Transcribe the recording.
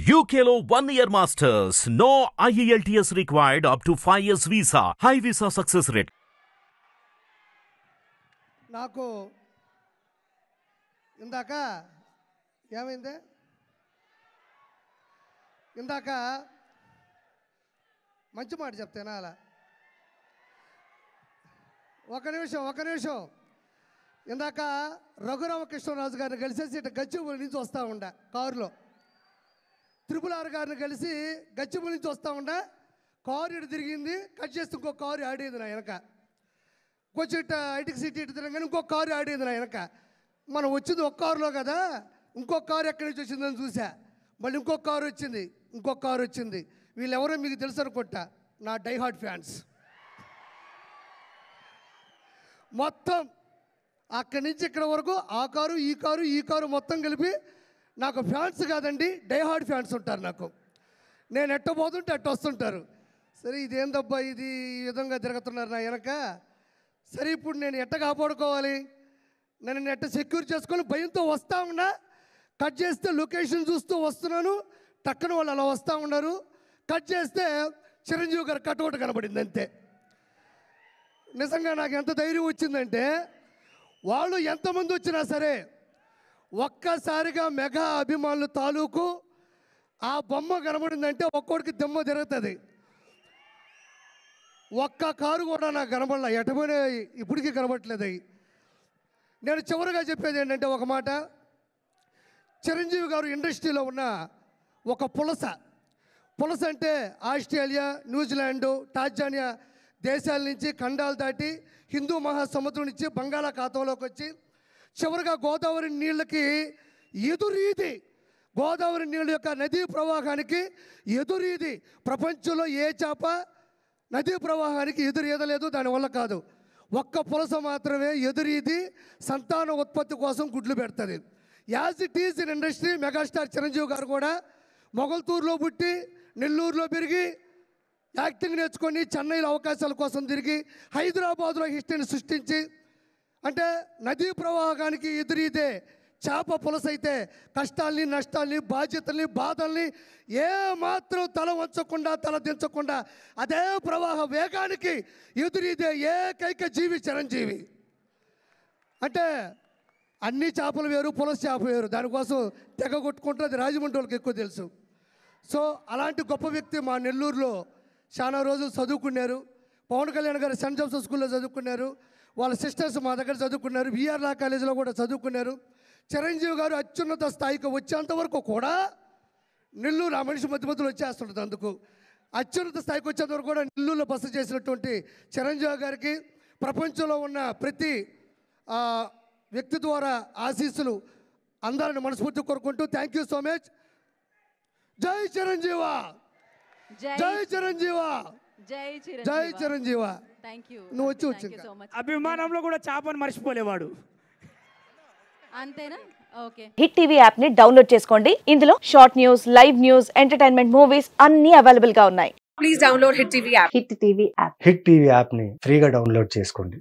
UKLO 1 year masters. No IELTS required up to 5 years visa. High visa success rate. నాకు ఇందాక ఏమైంది ఇందాక మంచి మాట చెప్తేనా అలా ఒక నిమిషం ఇందాక రఘురామకృష్ణరాజు గారిని కలిసేసి ఇటు గచ్చిబౌలి నుంచి వస్తూ ఉండా కారులో RRR గారిని కలిసి గచ్చిబౌలి నుంచి వస్తూ ఉండా కారు ఇటు తిరిగింది కట్ చేస్తే ఇంకో కారు ఆడేది నా వెనక కొంచెం ఇట్ట ఐటికి సిటీ ఇటు తిరగగానే ఇంకో కారు ఆడేది నా వెనక మనం వచ్చింది ఒక కారులో కదా ఇంకొక కారు ఎక్కడి నుంచి వచ్చిందని చూసా మళ్ళీ ఇంకొక కారు వచ్చింది వీళ్ళెవరో మీకు తెలుసు అనుకుంటా నా డైహార్డ్ ఫ్యాన్స్ మొత్తం అక్కడి నుంచి ఇక్కడ వరకు ఆ కారు ఈ కారు మొత్తం కలిపి నాకు ఫ్యాన్స్ కాదండి డైహార్డ్ ఫ్యాన్స్ ఉంటారు నాకు నేను ఎట్ట పోతుంటే అట్ట వస్తుంటారు సరే ఇదేందబ్బా ఇది ఈ విధంగా తిరుగుతున్నారు నా వెనక సరే ఇప్పుడు నేను ఎట్ట కాపాడుకోవాలి నేను ఎట్ట సెక్యూర్ చేసుకొని భయంతో వస్తూ ఉన్నా కట్ చేస్తే లొకేషన్ చూస్తూ వస్తున్నాను టక్కన వాళ్ళు అలా వస్తూ ఉన్నారు కట్ చేస్తే చిరంజీవి గారు కటౌట్ కనబడింది అంతే నిజంగా నాకు ఎంత ధైర్యం వచ్చిందంటే వాళ్ళు ఎంతమంది వచ్చినా సరే ఒక్కసారిగా మెగా అభిమానులు తాలూకు ఆ బొమ్మ కనబడిందంటే ఒక్కోడికి దెమ్మ తిరుగుతుంది ఒక్క కారు కూడా నాకు కనబడలే ఎటమైనా ఇప్పటికీ కనబడట్లేదు అవి నేను చివరిగా చెప్పేది ఏంటంటే ఒక మాట చిరంజీవి గారు ఇండస్ట్రీలో ఉన్న ఒక పులస అంటే ఆస్ట్రేలియా న్యూజిలాండు టాంజానియా దేశాల నుంచి ఖండాలు దాటి హిందూ మహాసముద్రం నుంచి బంగాళాఖాతంలోకి వచ్చి చివరిగా గోదావరి నీళ్ళకి ఎదురీది గోదావరి నీళ్ళ యొక్క నదీ ప్రవాహానికి ఎదురీది ప్రపంచంలో ఏ చేప నదీ ప్రవాహానికి ఎదురీదలేదు దానివల్ల కాదు ఒక్క పులస మాత్రమే ఎదురీది సంతాన ఉత్పత్తి కోసం గుడ్లు పెడుతుంది as it is in industry megastar Chiranjeevi గారు కూడా మొగల్తూరులో పుట్టి నెల్లూరులో పెరిగి యాక్టింగ్ నేర్చుకొని చెన్నైలో అవకాశాల కోసం తిరిగి హైదరాబాద్లో హిస్టరీని సృష్టించి అంటే నదీ ప్రవాహానికి ఎదురీదే చేప పులస అయితే కష్టాల్ని నష్టాల్ని బాధ్యతల్ని బాధల్ని ఏమాత్రం తల వంచకుండా తల దించకుండా అదే ప్రవాహ వేగానికి ఎదురీదే ఏకైక జీవి చిరంజీవి అంటే అన్ని చేపలు వేరు పులస చేప వేరు దానికోసం తెగ కొట్టుకుంటే అది రాజమండ్రి వాళ్ళకి ఎక్కువ తెలుసు సో అలాంటి గొప్ప వ్యక్తి మా నెల్లూరులో చాలా రోజులు చదువుకున్నారు పవన్ కళ్యాణ్ గారు సెంట్ జోసెఫ్ స్కూల్లో చదువుకున్నారు వాళ్ళ సిస్టర్స్ మా దగ్గర చదువుకున్నారు విఆర్ లా కాలేజీలో కూడా చదువుకున్నారు చిరంజీవి గారు అత్యున్నత స్థాయికి వచ్చేంత వరకు కూడా నెల్లూరు ఆ మనిషి మధ్యలో వచ్చేస్తుంటుంది అందుకు అత్యున్నత స్థాయికి వచ్చేంత వరకు కూడా నెల్లూరులో బస చేసినటువంటి చిరంజీవి గారికి ప్రపంచంలో ఉన్న ప్రతి వ్యక్తి ద్వారా ఆశీస్సులు అందాలని మనస్ఫూర్తి కోరుకుంటూ థ్యాంక్ యూ సో మచ్ జై చిరంజీవా జై చిరంజీవా జై చిరంజీవా నువ్వు వచ్చి అభిమానంలో కూడా చేపను మర్చిపోలేవాడు అంతేనా ఓకే హిట్ టీవీ యాప్ ని డౌన్లోడ్ చేసుకోండి ఇందులో short news live news entertainment movies అన్ని అవైలబుల్ గా ఉన్నాయి please download hit TV app hit TV app hit TV app ని ఫ్రీగా డౌన్లోడ్ చేసుకోండి